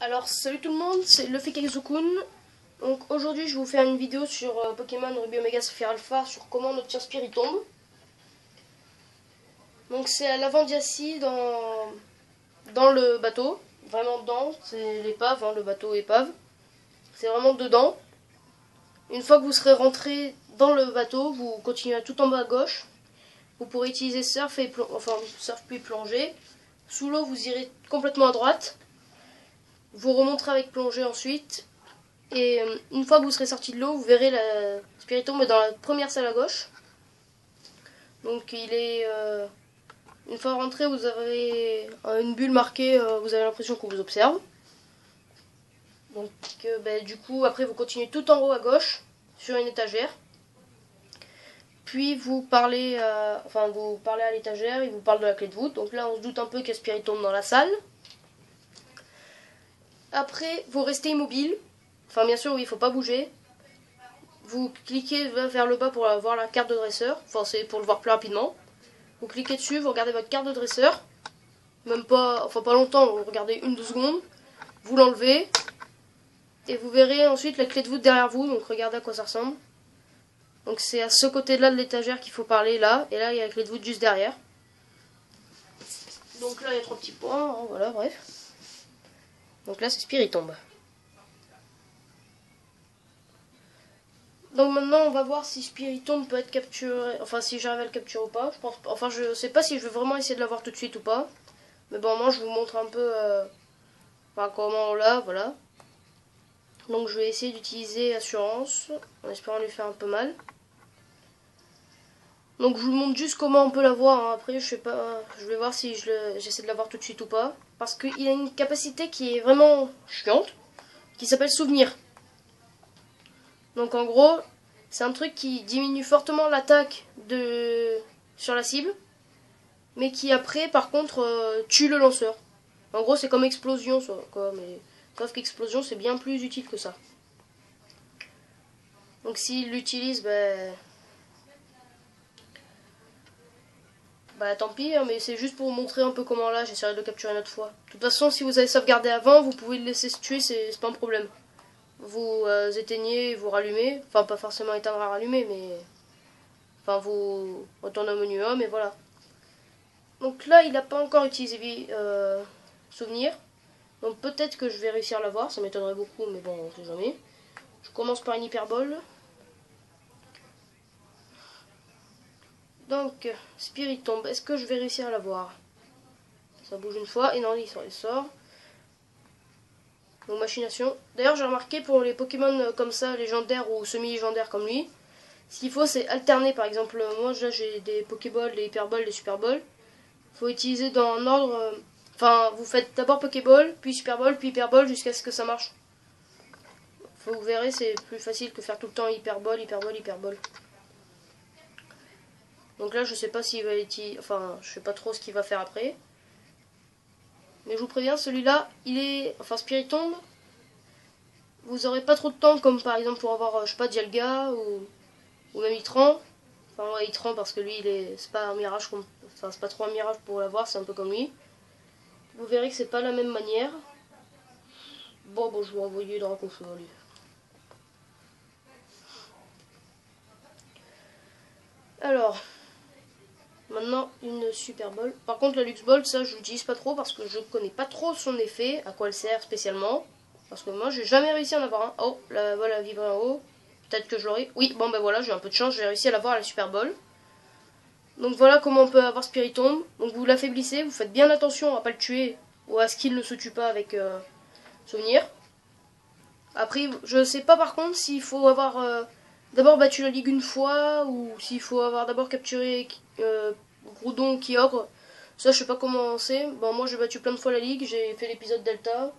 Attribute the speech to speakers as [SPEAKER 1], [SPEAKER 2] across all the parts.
[SPEAKER 1] Alors salut tout le monde, c'est LuffyKaizoKun. Donc aujourd'hui je vais vous faire une vidéo sur Pokémon Ruby Omega Saphir Alpha, sur comment on obtient Spiritomb. Donc c'est à l'avant d'Yassi dans le bateau, vraiment dedans, c'est l'épave, hein, le bateau épave. C'est vraiment dedans. Une fois que vous serez rentré dans le bateau, vous continuez tout en bas à gauche. Vous pourrez utiliser surf puis plonger. Sous l'eau vous irez complètement à droite. Vous remonterez avec plongée ensuite. Et une fois que vous serez sorti de l'eau, vous verrez la Spiritomb dans la première salle à gauche. Donc il est... une fois rentré, vous avez une bulle marquée, vous avez l'impression qu'on vous observe. Donc du coup, après vous continuez tout en haut à gauche, sur une étagère. Puis vous parlez à l'étagère, il vous parle de la clé de voûte. Donc là on se doute un peu qu'il y a Spiritomb dans la salle. Après vous restez immobile. Enfin bien sûr oui, il ne faut pas bouger. Vous cliquez vers le bas pour avoir la carte de dresseur. Enfin c'est pour le voir plus rapidement. Vous cliquez dessus, vous regardez votre carte de dresseur. Même pas, enfin pas longtemps, vous regardez 1-2 secondes. Vous l'enlevez. Et vous verrez ensuite la clé de voûte derrière vous. Donc regardez à quoi ça ressemble. Donc c'est à ce côté-là de l'étagère qu'il faut parler là. Et là il y a la clé de voûte juste derrière. Donc là il y a 3 petits points. Hein, voilà, bref. Donc là c'est Spiritomb. Donc maintenant on va voir si Spiritomb peut être capturé, enfin si j'arrive à le capturer ou pas. Je sais pas si je vais vraiment essayer de l'avoir tout de suite ou pas. Mais bon moi je vous montre un peu comment on l'a, voilà. Donc je vais essayer d'utiliser Assurance, en espérant lui faire un peu mal. Donc je vous montre juste comment on peut l'avoir, hein. Après je sais pas, je vais voir si j'essaie de l'avoir tout de suite ou pas. Parce qu'il a une capacité qui est vraiment chiante, qui s'appelle Souvenir. Donc en gros, c'est un truc qui diminue fortement l'attaque sur la cible, mais qui après par contre tue le lanceur. En gros c'est comme Explosion, mais sauf qu'Explosion c'est bien plus utile que ça. Donc s'il l'utilise, tant pis, hein, mais c'est juste pour vous montrer un peu comment là, j'essaierai de le capturer une autre fois. De toute façon si vous avez sauvegardé avant, vous pouvez le laisser se tuer, c'est pas un problème. Vous éteignez, vous rallumez, enfin pas forcément éteindre à rallumer, mais enfin vous retournez au menu 1, mais voilà. Donc là il n'a pas encore utilisé Souvenir, donc peut-être que je vais réussir à l'avoir, ça m'étonnerait beaucoup, mais bon on sait jamais. Je commence par une hyperbole. Donc Spiritomb, est-ce que je vais réussir à l'avoir? Ça bouge une fois, et non il sort. Donc machination. D'ailleurs j'ai remarqué pour les Pokémon comme ça, légendaires ou semi-légendaires comme lui, ce qu'il faut c'est alterner. Par exemple moi là j'ai des Pokéballs, des Hyperballs, des Superballs. Il faut utiliser dans un ordre, vous faites d'abord Pokéball, puis Superball, puis Hyperball jusqu'à ce que ça marche. Vous verrez c'est plus facile que faire tout le temps Hyperball, Hyperball, Hyperball. Donc là je sais pas s'il va utiliser, je sais pas trop ce qu'il va faire après. Mais je vous préviens, celui-là, il est... Spiritomb, vous aurez pas trop de temps, comme par exemple pour avoir, je sais pas, Dialga ou même Itran. Enfin, ouais, Itran, parce que lui, c'est pas un mirage, c'est pas trop un mirage pour l'avoir, c'est un peu comme lui. Vous verrez que c'est pas la même manière. Bon, je vais envoyer le Draconfeu, lui. Alors, maintenant, une Super Ball. Par contre, la Lux Ball, ça, je l'utilise pas trop, parce que je connais pas trop son effet, à quoi elle sert spécialement. Parce que moi, j'ai jamais réussi à en avoir un. Oh, la balle a vibré en haut. Peut-être que je l'aurai. Oui, bon, voilà, j'ai un peu de chance, j'ai réussi à l'avoir à la Super Ball. Donc voilà comment on peut avoir Spiritomb. Donc vous l'affaiblissez, vous faites bien attention à pas le tuer ou à ce qu'il ne se tue pas avec Souvenir. Après, je sais pas par contre s'il faut avoir d'abord battu la ligue une fois ou s'il faut avoir d'abord capturé Groudon ou Kyogre. Ça, je sais pas comment c'est. Bon, moi j'ai battu plein de fois la ligue, j'ai fait l'épisode Delta.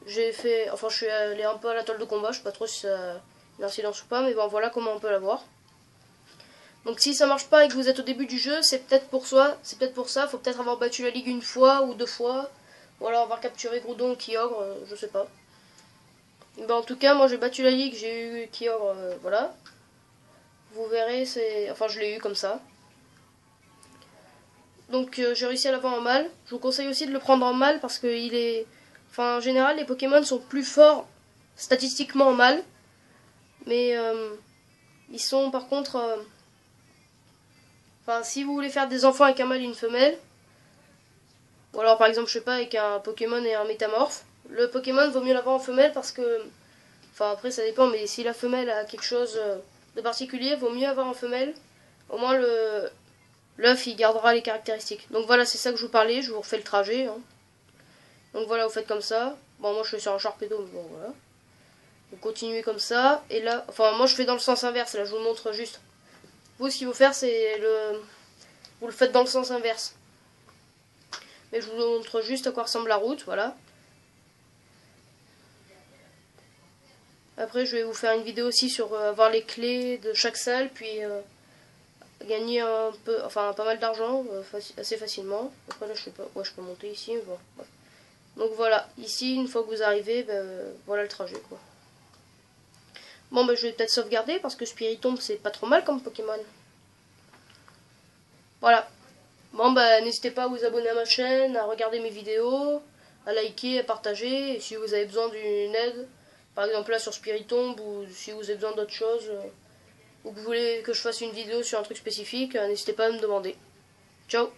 [SPEAKER 1] J'ai fait, je suis allé un peu à la toile de combat, je sais pas trop si ça a une incidence ou pas, mais bon, voilà comment on peut l'avoir. Donc si ça marche pas et que vous êtes au début du jeu, c'est peut-être pour ça, faut peut-être avoir battu la ligue une fois ou 2 fois, ou alors avoir capturé Groudon ou Kyogre, je sais pas. En tout cas, moi j'ai battu la ligue, j'ai eu Kyogre, voilà. Vous verrez, je l'ai eu comme ça. Donc j'ai réussi à l'avoir en mâle. Je vous conseille aussi de le prendre en mâle parce que il est... Enfin, en général, les Pokémon sont plus forts statistiquement en mâle. Mais ils sont par contre... Enfin, si vous voulez faire des enfants avec un mâle et une femelle, ou alors par exemple, je sais pas, avec un Pokémon et un métamorphe, le Pokémon vaut mieux l'avoir en femelle parce que... Enfin, après, ça dépend, mais si la femelle a quelque chose de particulier, vaut mieux avoir en femelle. Au moins, l'œuf, il gardera les caractéristiques. Donc voilà, c'est ça que je vous parlais, je vous refais le trajet. Hein. Donc voilà, vous faites comme ça. Bon, moi, je fais sur un Sharpedo, mais bon, voilà. Vous continuez comme ça, et là... Enfin, moi, je fais dans le sens inverse, là, je vous montre juste. Vous, ce qu'il faut faire, c'est le... Vous le faites dans le sens inverse. Mais je vous montre juste à quoi ressemble la route, voilà. Après, je vais vous faire une vidéo aussi sur avoir les clés de chaque salle, puis gagner un peu, enfin pas mal d'argent assez facilement. Après là, je sais pas, ouais, je peux monter ici. Bon, ouais. Donc voilà, ici, une fois que vous arrivez, voilà le trajet, quoi. Bon, je vais peut-être sauvegarder parce que Spiritomb, c'est pas trop mal comme Pokémon. Voilà. Bon, n'hésitez pas à vous abonner à ma chaîne, à regarder mes vidéos, à liker, à partager. Et si vous avez besoin d'une aide, par exemple là sur Spiritomb, ou si vous avez besoin d'autre chose, ou que vous voulez que je fasse une vidéo sur un truc spécifique, n'hésitez pas à me demander. Ciao!